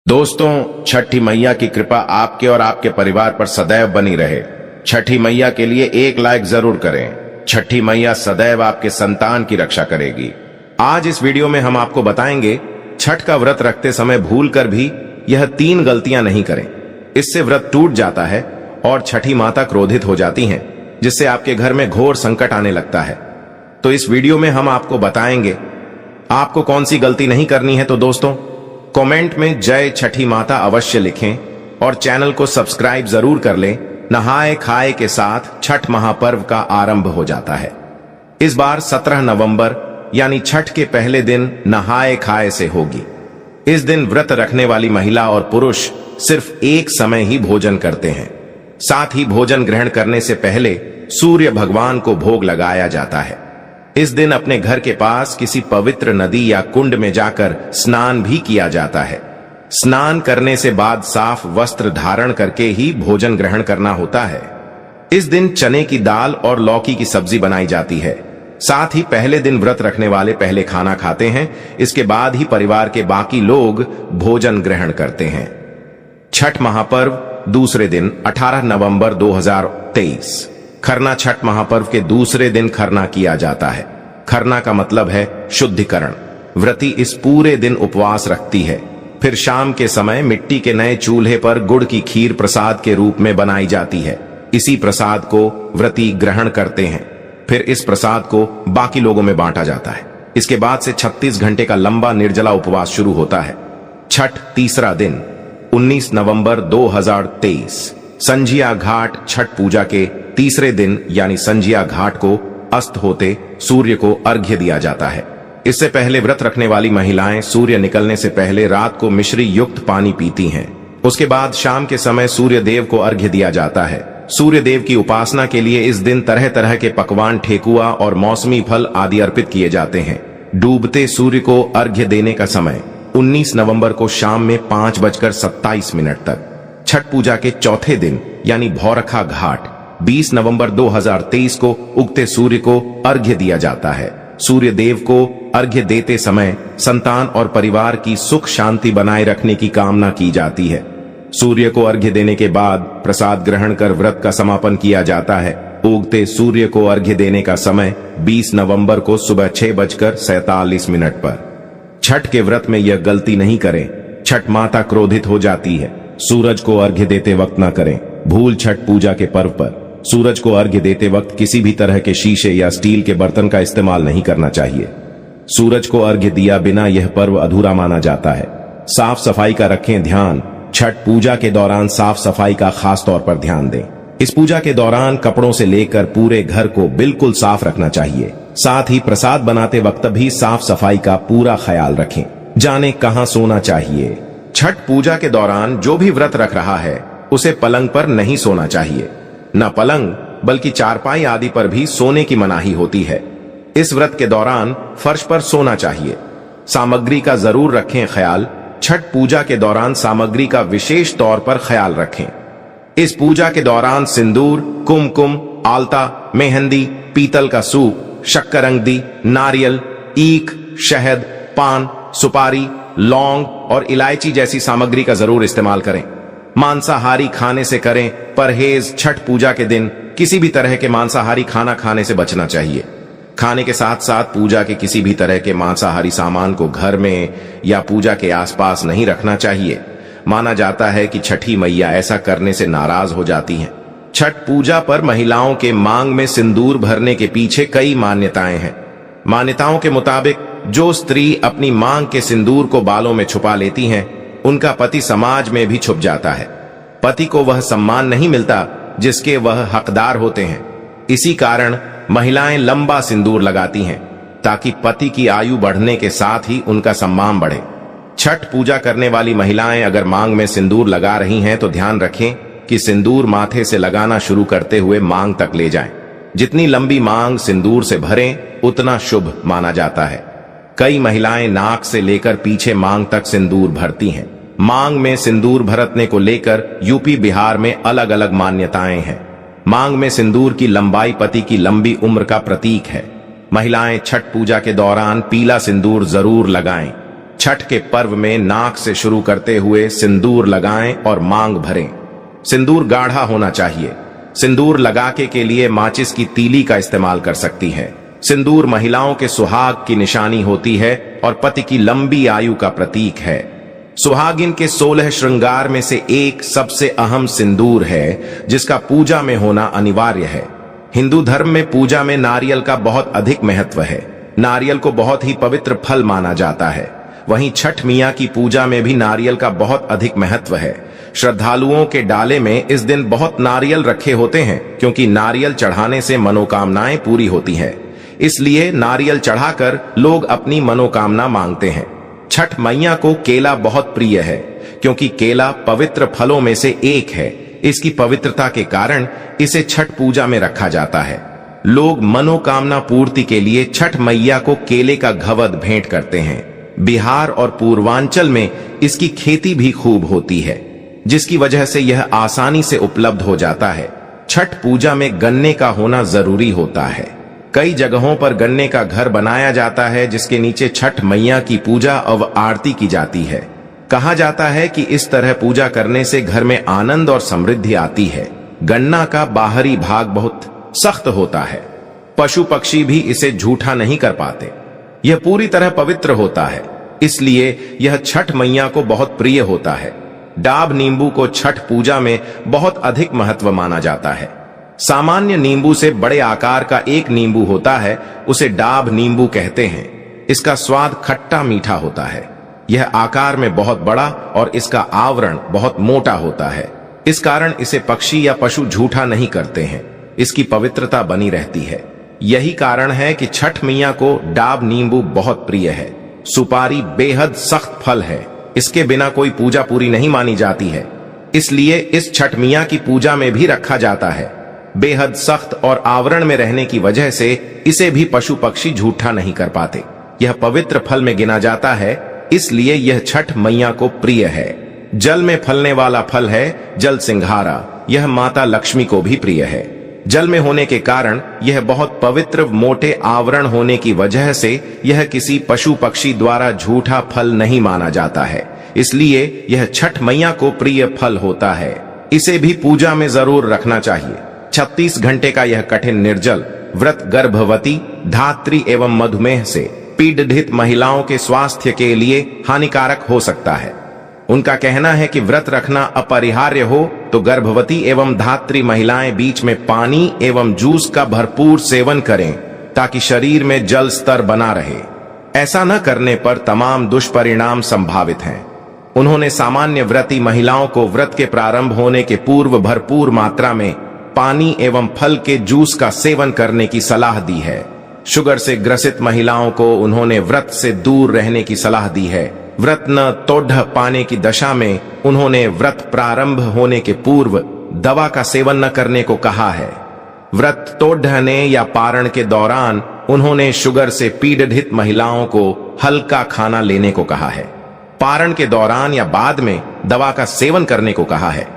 दोस्तों, छठी मैया की कृपा आपके और आपके परिवार पर सदैव बनी रहे। छठी मैया के लिए एक लाइक जरूर करें। छठी मैया सदैव आपके संतान की रक्षा करेगी। आज इस वीडियो में हम आपको बताएंगे छठ का व्रत रखते समय भूलकर भी यह 3 गलतियां नहीं करें। इससे व्रत टूट जाता है और छठी माता क्रोधित हो जाती हैं, जिससे आपके घर में घोर संकट आने लगता है। तो इस वीडियो में हम आपको बताएंगे आपको कौन सी गलती नहीं करनी है। तो दोस्तों, कमेंट में जय छठी माता अवश्य लिखें और चैनल को सब्सक्राइब जरूर कर लें। नहाए खाए के साथ छठ महापर्व का आरंभ हो जाता है। इस बार 17 नवंबर यानी छठ के पहले दिन नहाए खाए से होगी। इस दिन व्रत रखने वाली महिला और पुरुष सिर्फ एक समय ही भोजन करते हैं। साथ ही भोजन ग्रहण करने से पहले सूर्य भगवान को भोग लगाया जाता है। इस दिन अपने घर के पास किसी पवित्र नदी या कुंड में जाकर स्नान भी किया जाता है। स्नान करने से बाद साफ वस्त्र धारण करके ही भोजन ग्रहण करना होता है। इस दिन चने की दाल और लौकी की सब्जी बनाई जाती है। साथ ही पहले दिन व्रत रखने वाले पहले खाना खाते हैं। इसके बाद ही परिवार के बाकी लोग भोजन ग्रहण करते हैं। छठ महापर्व दूसरे दिन 18 नवंबर 2023। खरना छठ महापर्व के दूसरे दिन खरना किया जाता है। खरना का मतलब है शुद्धिकरण। व्रती इस पूरे दिन उपवास रखती है। फिर शाम के समय मिट्टी के नए चूल्हे पर गुड़ की खीर प्रसाद के रूप में बनाई जाती है। इसी प्रसाद को व्रती ग्रहण करते हैं। फिर इस प्रसाद को बाकी लोगों में बांटा जाता है। इसके बाद से 36 घंटे का लंबा निर्जला उपवास शुरू होता है। छठ तीसरा दिन 19 नवंबर 2023। संजिया घाट छठ पूजा के तीसरे दिन यानी संजिया घाट को अस्त होते सूर्य को अर्घ्य दिया जाता है। इससे पहले व्रत रखने वाली महिलाएं सूर्य निकलने से पहले रात को मिश्री युक्त पानी पीती हैं। उसके बाद शाम के समय सूर्य देव को अर्घ्य दिया जाता है। सूर्य देव की उपासना के लिए इस दिन तरह तरह के पकवान, ठेकुआ और मौसमी फल आदि अर्पित किए जाते हैं। डूबते सूर्य को अर्घ्य देने का समय 19 नवंबर को शाम में 5:27 तक। छठ पूजा के चौथे दिन यानी भौरखा घाट 20 नवंबर 2023 को उगते सूर्य को अर्घ्य दिया जाता है। सूर्य देव को अर्घ्य देते समय संतान और परिवार की सुख शांति बनाए रखने की कामना की जाती है। सूर्य को अर्घ्य देने के बाद प्रसाद ग्रहण कर व्रत का समापन किया जाता है। उगते सूर्य को अर्घ्य देने का समय 20 नवंबर को सुबह 6:47 पर। छठ के व्रत में यह गलती नहीं करें। छठ माता क्रोधित हो जाती है। सूरज को अर्घ्य देते वक्त न करें। भूल छठ पूजा के पर्व पर सूरज को अर्घ्य देते वक्त किसी भी तरह के शीशे या स्टील के बर्तन का इस्तेमाल नहीं करना चाहिए। सूरज को अर्घ्य दिया बिना यह पर्व अधूरा माना जाता है। साफ सफाई का रखें ध्यान। छठ पूजा के दौरान साफ सफाई का खास तौर पर ध्यान दें। इस पूजा के दौरान कपड़ों से लेकर पूरे घर को बिल्कुल साफ रखना चाहिए। साथ ही प्रसाद बनाते वक्त भी साफ सफाई का पूरा ख्याल रखें। जाने कहां सोना चाहिए। छठ पूजा के दौरान जो भी व्रत रख रहा है उसे पलंग पर नहीं सोना चाहिए। न पलंग बल्कि चारपाई आदि पर भी सोने की मनाही होती है। इस व्रत के दौरान फर्श पर सोना चाहिए। सामग्री का जरूर रखें ख्याल। छठ पूजा के दौरान सामग्री का विशेष तौर पर ख्याल रखें। इस पूजा के दौरान सिंदूर, कुमकुम, आलता, मेहंदी, पीतल का सूप, शक्करंगदी, नारियल, ईख, शहद, पान, सुपारी, लौंग और इलायची जैसी सामग्री का जरूर इस्तेमाल करें। मांसाहारी खाने से करें परहेज। छठ पूजा के दिन किसी भी तरह के मांसाहारी खाना खाने से बचना चाहिए। खाने के साथ साथ पूजा के किसी भी तरह के मांसाहारी सामान को घर में या पूजा के आसपास नहीं रखना चाहिए। माना जाता है कि छठी मैया ऐसा करने से नाराज हो जाती हैं। छठ पूजा पर महिलाओं के मांग में सिंदूर भरने के पीछे कई मान्यताएं हैं। मान्यताओं के मुताबिक जो स्त्री अपनी मांग के सिंदूर को बालों में छुपा लेती हैं, उनका पति समाज में भी छुप जाता है। पति को वह सम्मान नहीं मिलता जिसके वह हकदार होते हैं। इसी कारण महिलाएं लंबा सिंदूर लगाती हैं ताकि पति की आयु बढ़ने के साथ ही उनका सम्मान बढ़े। छठ पूजा करने वाली महिलाएं अगर मांग में सिंदूर लगा रही हैं तो ध्यान रखें कि सिंदूर माथे से लगाना शुरू करते हुए मांग तक ले जाएं। जितनी लंबी मांग सिंदूर से भरें उतना शुभ माना जाता है। कई महिलाएं नाक से लेकर पीछे मांग तक सिंदूर भरती हैं। मांग में सिंदूर भरतने को लेकर यूपी बिहार में अलग अलग मान्यताएं हैं। मांग में सिंदूर की लंबाई पति की लंबी उम्र का प्रतीक है। महिलाएं छठ पूजा के दौरान पीला सिंदूर जरूर लगाएं। छठ के पर्व में नाक से शुरू करते हुए सिंदूर लगाएं और मांग भरें। सिंदूर गाढ़ा होना चाहिए। सिंदूर लगाके के लिए माचिस की तीली का इस्तेमाल कर सकती हैं। सिंदूर महिलाओं के सुहाग की निशानी होती है और पति की लंबी आयु का प्रतीक है। सुहागिन के 16 श्रृंगार में से एक सबसे अहम सिंदूर है, जिसका पूजा में होना अनिवार्य है। हिंदू धर्म में पूजा में नारियल का बहुत अधिक महत्व है। नारियल को बहुत ही पवित्र फल माना जाता है। वहीं छठ मियाँ की पूजा में भी नारियल का बहुत अधिक महत्व है। श्रद्धालुओं के डाले में इस दिन बहुत नारियल रखे होते हैं, क्योंकि नारियल चढ़ाने से मनोकामनाएं पूरी होती हैं। इसलिए नारियल चढ़ाकर लोग अपनी मनोकामना मांगते हैं। छठ मैया को केला बहुत प्रिय है, क्योंकि केला पवित्र फलों में से एक है। इसकी पवित्रता के कारण इसे छठ पूजा में रखा जाता है। लोग मनोकामना पूर्ति के लिए छठ मैया को केले का घवद भेंट करते हैं। बिहार और पूर्वांचल में इसकी खेती भी खूब होती है, जिसकी वजह से यह आसानी से उपलब्ध हो जाता है। छठ पूजा में गन्ने का होना जरूरी होता है। कई जगहों पर गन्ने का घर बनाया जाता है, जिसके नीचे छठ मैया की पूजा और आरती की जाती है। कहा जाता है कि इस तरह पूजा करने से घर में आनंद और समृद्धि आती है। गन्ना का बाहरी भाग बहुत सख्त होता है। पशु पक्षी भी इसे झूठा नहीं कर पाते। यह पूरी तरह पवित्र होता है, इसलिए यह छठ मैया को बहुत प्रिय होता है। डाब नींबू को छठ पूजा में बहुत अधिक महत्व माना जाता है। सामान्य नींबू से बड़े आकार का एक नींबू होता है, उसे डाब नींबू कहते हैं। इसका स्वाद खट्टा मीठा होता है। यह आकार में बहुत बड़ा और इसका आवरण बहुत मोटा होता है। इस कारण इसे पक्षी या पशु झूठा नहीं करते हैं। इसकी पवित्रता बनी रहती है। यही कारण है कि छठ मैया को डाब नींबू बहुत प्रिय है। सुपारी बेहद सख्त फल है। इसके बिना कोई पूजा पूरी नहीं मानी जाती है, इसलिए इस छठ मैया की पूजा में भी रखा जाता है। बेहद सख्त और आवरण में रहने की वजह से इसे भी पशु पक्षी झूठा नहीं कर पाते। यह पवित्र फल में गिना जाता है, इसलिए यह छठ मैया को प्रिय है। जल में फलने वाला फल है जल सिंघारा। यह माता लक्ष्मी को भी प्रिय है। जल में होने के कारण यह बहुत पवित्र मोटे आवरण होने की वजह से यह किसी पशु पक्षी द्वारा झूठा फल नहीं माना जाता है, इसलिए यह छठ मैया को प्रिय फल होता है। इसे भी पूजा में जरूर रखना चाहिए। 36 घंटे का यह कठिन निर्जल व्रत गर्भवती, धात्री एवं मधुमेह से पीड़ित महिलाओं के स्वास्थ्य के लिए हानिकारक हो सकता है। उनका कहना है कि व्रत रखना अपरिहार्य हो तो गर्भवती एवं धात्री महिलाएं बीच में पानी एवं जूस का भरपूर सेवन करें, ताकि शरीर में जल स्तर बना रहे। ऐसा न करने पर तमाम दुष्परिणाम संभावित हैं। उन्होंने सामान्य व्रती महिलाओं को व्रत के प्रारंभ होने के पूर्व भरपूर मात्रा में पानी एवं फल के जूस का सेवन करने की सलाह दी है। शुगर से ग्रसित महिलाओं को उन्होंने व्रत से दूर रहने की सलाह दी है। व्रत न तोड़ पाने की दशा में उन्होंने व्रत प्रारंभ होने के पूर्व दवा का सेवन न करने को कहा है। व्रत तोड़ने या पारण के दौरान उन्होंने शुगर से पीड़ित महिलाओं को हल्का खाना लेने को कहा है। पारण के दौरान या बाद में दवा का सेवन करने को कहा है।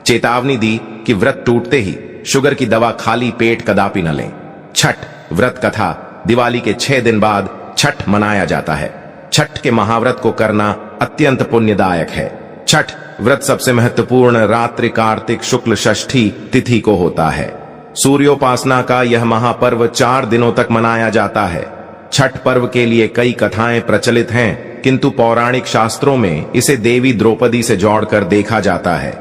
चेतावनी दी कि व्रत टूटते ही शुगर की दवा खाली पेट कदापि न लें। छठ व्रत कथा दिवाली के 6 दिन बाद छठ मनाया जाता है। छठ के महाव्रत को करना अत्यंत पुण्यदायक है। छठ व्रत सबसे महत्वपूर्ण रात्रि कार्तिक शुक्ल षष्ठी तिथि को होता है। सूर्योपासना का यह महापर्व 4 दिनों तक मनाया जाता है। छठ पर्व के लिए कई कथाएं प्रचलित हैं, किंतु पौराणिक शास्त्रों में इसे देवी द्रौपदी से जोड़कर देखा जाता है।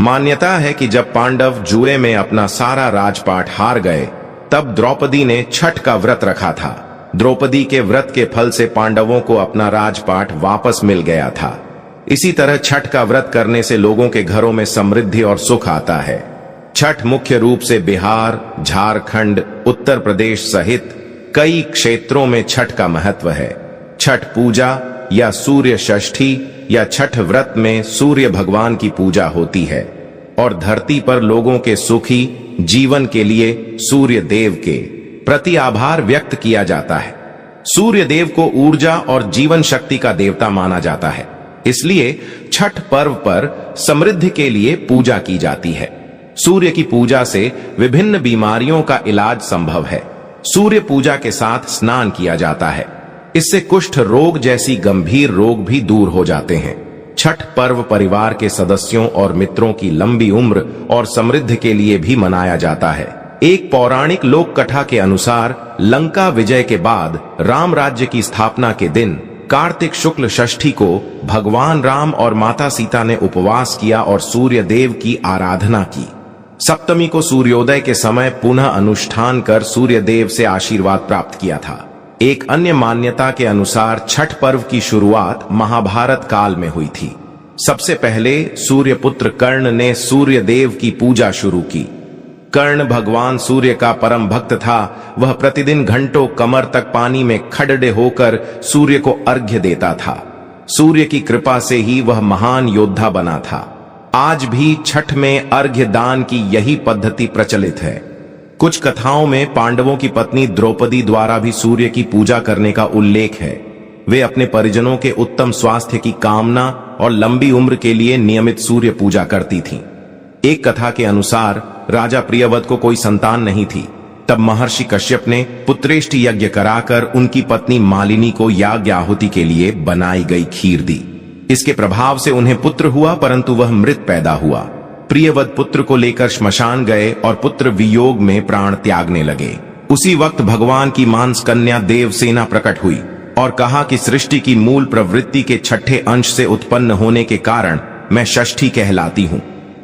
मान्यता है कि जब पांडव जुए में अपना सारा राजपाट हार गए, तब द्रौपदी ने छठ का व्रत रखा था। द्रौपदी के व्रत के फल से पांडवों को अपना राजपाट वापस मिल गया था। इसी तरह छठ का व्रत करने से लोगों के घरों में समृद्धि और सुख आता है। छठ मुख्य रूप से बिहार, झारखंड, उत्तर प्रदेश सहित कई क्षेत्रों में छठ का महत्व है। छठ पूजा या सूर्य षष्ठी या छठ व्रत में सूर्य भगवान की पूजा होती है और धरती पर लोगों के सुखी जीवन के लिए सूर्य देव के प्रति आभार व्यक्त किया जाता है। सूर्य देव को ऊर्जा और जीवन शक्ति का देवता माना जाता है, इसलिए छठ पर्व पर समृद्धि के लिए पूजा की जाती है। सूर्य की पूजा से विभिन्न बीमारियों का इलाज संभव है। सूर्य पूजा के साथ स्नान किया जाता है। इससे कुष्ठ रोग जैसी गंभीर रोग भी दूर हो जाते हैं। छठ पर्व परिवार के सदस्यों और मित्रों की लंबी उम्र और समृद्धि के लिए भी मनाया जाता है। एक पौराणिक लोक कथा के अनुसार लंका विजय के बाद राम राज्य की स्थापना के दिन कार्तिक शुक्ल षष्ठी को भगवान राम और माता सीता ने उपवास किया और सूर्य देव की आराधना की। सप्तमी को सूर्योदय के समय पुनः अनुष्ठान कर सूर्य देव से आशीर्वाद प्राप्त किया था। एक अन्य मान्यता के अनुसार छठ पर्व की शुरुआत महाभारत काल में हुई थी। सबसे पहले सूर्यपुत्र कर्ण ने सूर्य देव की पूजा शुरू की। कर्ण भगवान सूर्य का परम भक्त था। वह प्रतिदिन घंटों कमर तक पानी में खड़े होकर सूर्य को अर्घ्य देता था। सूर्य की कृपा से ही वह महान योद्धा बना था। आज भी छठ में अर्घ्य दान की यही पद्धति प्रचलित है। कुछ कथाओं में पांडवों की पत्नी द्रौपदी द्वारा भी सूर्य की पूजा करने का उल्लेख है। वे अपने परिजनों के उत्तम स्वास्थ्य की कामना और लंबी उम्र के लिए नियमित सूर्य पूजा करती थीं। एक कथा के अनुसार राजा प्रियव्रत को कोई संतान नहीं थी। तब महर्षि कश्यप ने पुत्रेष्टि यज्ञ कराकर उनकी पत्नी मालिनी को याज्ञ आहुति के लिए बनाई गई खीर दी। इसके प्रभाव से उन्हें पुत्र हुआ, परंतु वह मृत पैदा हुआ। प्रियव्रत पुत्र को लेकर श्मशान गए और पुत्र वियोग में प्राण त्यागने लगे। उसी वक्त भगवान की मांस कन्या देवसेना प्रकट हुई और कहा कि सृष्टि की मूल प्रवृत्ति के छठे अंश से उत्पन्न होने के कारण मैं षष्ठी कहलाती हूँ।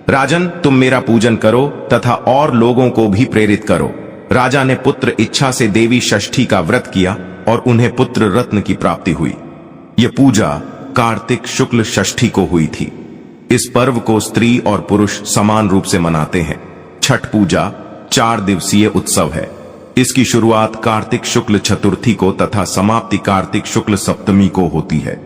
राजन, तुम मेरा पूजन करो तथा और लोगों को भी प्रेरित करो। राजा ने पुत्र इच्छा से देवी षष्ठी का व्रत किया और उन्हें पुत्र रत्न की प्राप्ति हुई। यह पूजा कार्तिक शुक्ल षष्ठी को हुई थी। इस पर्व को स्त्री और पुरुष समान रूप से मनाते हैं। छठ पूजा 4 दिवसीय उत्सव है। इसकी शुरुआत कार्तिक शुक्ल चतुर्थी को तथा समाप्ति कार्तिक शुक्ल सप्तमी को होती है।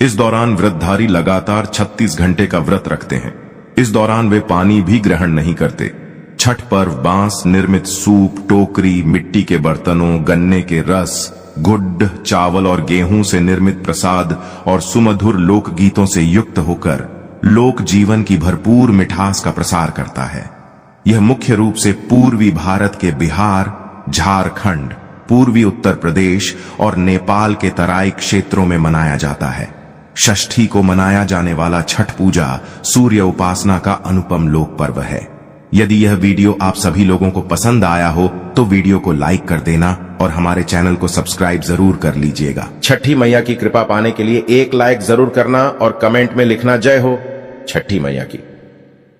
इस दौरान व्रतधारी लगातार 36 घंटे का व्रत रखते हैं। इस दौरान वे पानी भी ग्रहण नहीं करते। छठ पर्व बांस निर्मित सूप, टोकरी, मिट्टी के बर्तनों, गन्ने के रस, गुड़, चावल और गेहूं से निर्मित प्रसाद और सुमधुर लोक गीतों से युक्त होकर लोक जीवन की भरपूर मिठास का प्रसार करता है। यह मुख्य रूप से पूर्वी भारत के बिहार, झारखंड, पूर्वी उत्तर प्रदेश और नेपाल के तराई क्षेत्रों में मनाया जाता है। षष्ठी को मनाया जाने वाला छठ पूजा सूर्य उपासना का अनुपम लोक पर्व है। यदि यह वीडियो आप सभी लोगों को पसंद आया हो तो वीडियो को लाइक कर देना और हमारे चैनल को सब्सक्राइब जरूर कर लीजिएगा। छठी मैया की कृपा पाने के लिए एक लाइक जरूर करना और कमेंट में लिखना जय हो छठी मैया की।